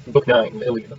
Book 9, the Iliad.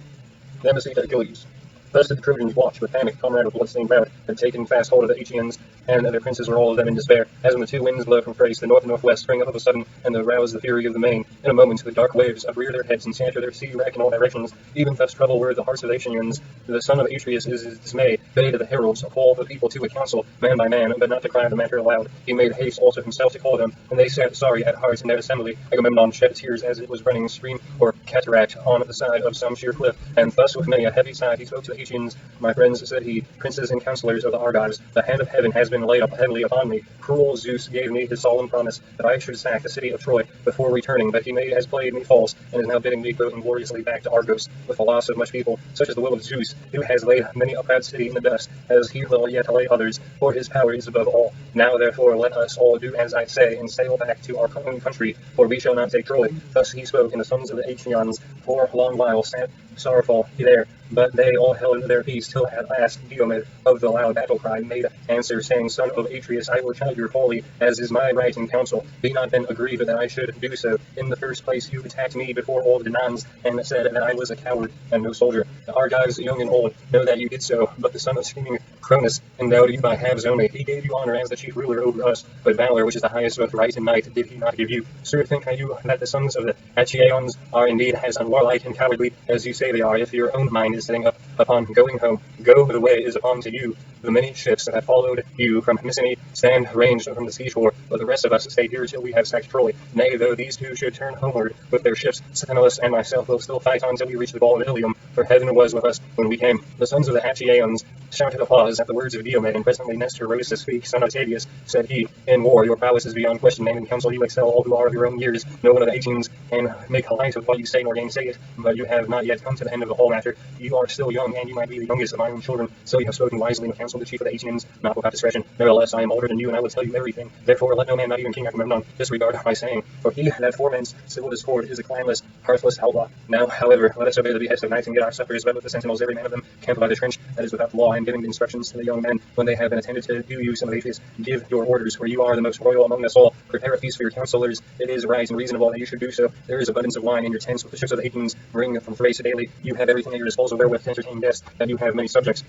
The embassy to Achilles. Thus did the Trojans watch with panic. Comrade with blood-stained rout had taken fast hold of the Achaeans, and their princes were all of them in despair. As when the two winds blow from Thrace, the north and northwest spring up of a sudden, and rouse the fury of the main. In a moment the dark waves uprear their heads and scatter their sea wrack in all directions. Even thus troubled were the hearts of the Achaeans. The son of Atreus is his dismay bade the heralds call the people to a council, man by man, but not to cry the matter aloud. He made haste also himself to call them, and they sat sorry at heart in their assembly. Agamemnon shed tears as it was running stream or cataract on the side of some sheer cliff, and thus with many a heavy sigh he spoke to the Achaeans. My friends, said he, princes and counselors of the Argives, the hand of heaven has been laid up heavily upon me. Cruel Zeus gave me his solemn promise that I should sack the city of Troy before returning, but he has played me false, and is now bidding me go ingloriously back to Argos, with the loss of much people. Such is the will of Zeus, who has laid many a proud city in the dust, as he will yet lay others, for his power is above all. Now therefore let us all do as I say, and sail back to our own country, for we shall not take Troy. Thus he spoke, and the sons of the Achaeans for a long while sat sorrowful there, but they all held their peace, till at last Diomed of the loud battle cry made answer, saying, Son of Atreus, I will chide you wholly, as is my right in counsel. Be not then aggrieved that I should do so. In the first place you attacked me before all the Danaans, and said that I was a coward and no soldier. The Argives, young and old, know that you did so, but the son of scheming Cronus endowed you by halves only. He gave you honor as the chief ruler over us, but valor, which is the highest both right and might, did he not give you. Sir, think you that the sons of the Achaeans are indeed as unwarlike and cowardly as you say they are? If your own mind is setting up upon going home, go, the way is upon to you. The many ships that have followed you from Mycenae stand ranged from the seashore, but the rest of us stay here till we have sacked Troy. Nay, though these two should turn homeward with their ships, Sthenelus and myself will still fight on till we reach the wall of Ilium, for heaven was with us when we came. The sons of the Achaeans shouted applause at the words of Diomed, and presently Nestor rose to speak. Son of Tavius, said he, in war your prowess is beyond question, and in council you excel all who are of your own years. No one of the Achaeans can make light of what you say nor gainsay it, but you have not yet come to the end of the whole matter. You are still young, and you might be the youngest of my own children, so you have spoken wisely in the council of the chief of the Achaeans, not without discretion. Nevertheless, I am older than you, and I will tell you everything. Therefore let no man, not even King Agamemnon, disregard my saying, for he that foments civil discord is a clanless, hearthless outlaw. Now, however, let us obey the behest of night and get our suppers, but with the sentinels every man of them camp by the trench that is without the law, and giving the instructions to the young men when they have been attended to do you, son of Atreus, give your orders, for you are the most royal among us all. Prepare a feast for your counselors. It is right and reasonable that you should do so. There is abundance of wine in your tents, with the ships of the Achaeans bring from Thrace daily. You have everything at your disposal wherewith to entertain guests, and you have many subjects.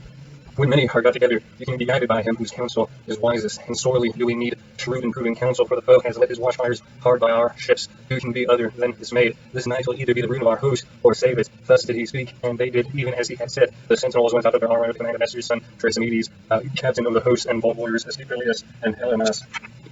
When many are got together, you can be guided by him whose counsel is wisest, and sorely do we need shrewd and proving counsel, for the foe has lit his watchfires hard by our ships. Who can be other than dismayed? This night will either be the ruin of our host, or save it. Thus did he speak, and they did even as he had said. The sentinels went out of their armor with command of Nestor's son, Thrasymedes, captain of the host, and bold warriors Asclepius and Helimas.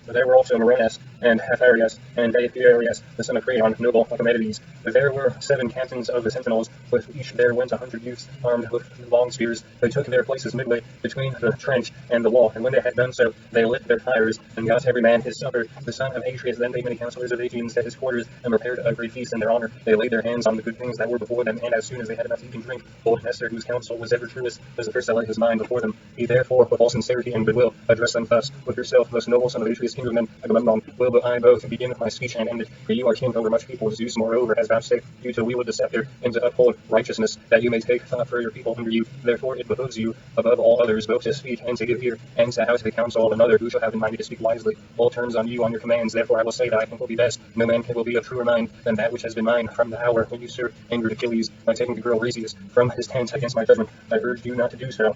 There were also Muranes, and Apharias, and Deipherias, the son of Creon, noble Archimedes. There were 7 captains of the sentinels, with each there went 100 youths, armed with long spears. They took their places midway between the trench and the wall, and when they had done so, they lit their fires, and got every man his supper. The son of Atreus then bade many counselors of the Achaeans to his quarters, and prepared a great feast in their honor. They laid their hands on the good things that were before them, and as soon as they had enough to eat and drink, old Nestor, whose counsel was ever truest, was the first that laid his mind before them. He therefore, with all sincerity and goodwill, addressed them thus: With yourself, most noble son of Atreus, king of men, Agamemnon, will I both begin my speech and end it, for you are king over much people. Zeus, moreover, has vouchsafed you to wield the scepter, and to uphold righteousness, that you may take thought for your people under you. Therefore it behooves you, above all others, both to speak and to give ear, and to out the counsel of another who shall have in mind to speak wisely. All turns on you on your commands, therefore I will say that I think will be best. No man will be of truer mind than that which has been mine from the hour when you, sir, angered Achilles by taking the girl Rheseus from his tent against my judgment. I urged you not to do so,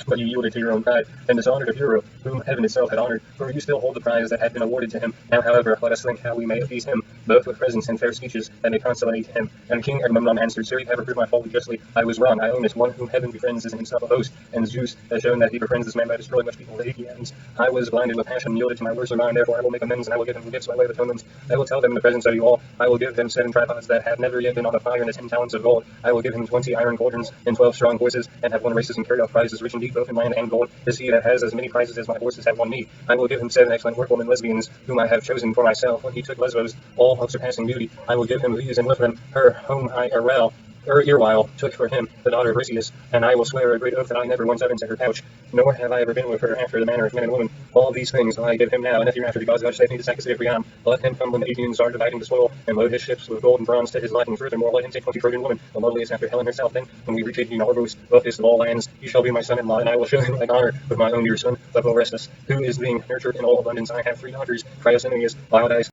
but you yielded to your own pride, and dishonored a hero whom heaven itself had honored, for you still hold the prize that had been awarded to him. Now, however, let us think how we may appease him, both with presents and fair speeches that may consolate him. And King Agamemnon answered, Sir, you have approved my folly justly. I was wrong, I own it. One whom heaven befriends is in himself a host, and Zeus has shown that he befriends this man by destroying much people, the Achaeans. I was blinded with passion and yielded to my worser mind, therefore I will make amends, and I will give him gifts by way of atonement. I will tell them in the presence of you all. I will give them 7 tripods that have never yet been on the fire, and 10 talents of gold. I will give him 20 iron cauldrons, and 12 strong horses, and have won races and carried off prizes rich indeed, both in land and gold. Is he that has as many prizes as my horses have won me. I will give him 7 excellent workwomen lesbians, whom I have chosen for myself when he took Lesbos, all of surpassing beauty. I will give him these, and with them her whom I erewhile took for him, the daughter of Rheseus, and I will swear a great oath that I never once entered her couch, nor have I ever been with her after the manner of men and women. All these things will I give him now, and if hereafter the gods vouchsafe me to sack the city of Priam, let him come when the Achaeans are dividing the spoil, and load his ships with gold and bronze to his liking. Furthermore, let him take 20 Trojan women, the loveliest after Helen herself. Then, when we reach Argos, wealthiest of all lands, he shall be my son-in-law, and I will show him like honor with my own dear son, of Orestes, who is being nurtured in all abundance. I have 3 daughters, Cryosemius, Laodice,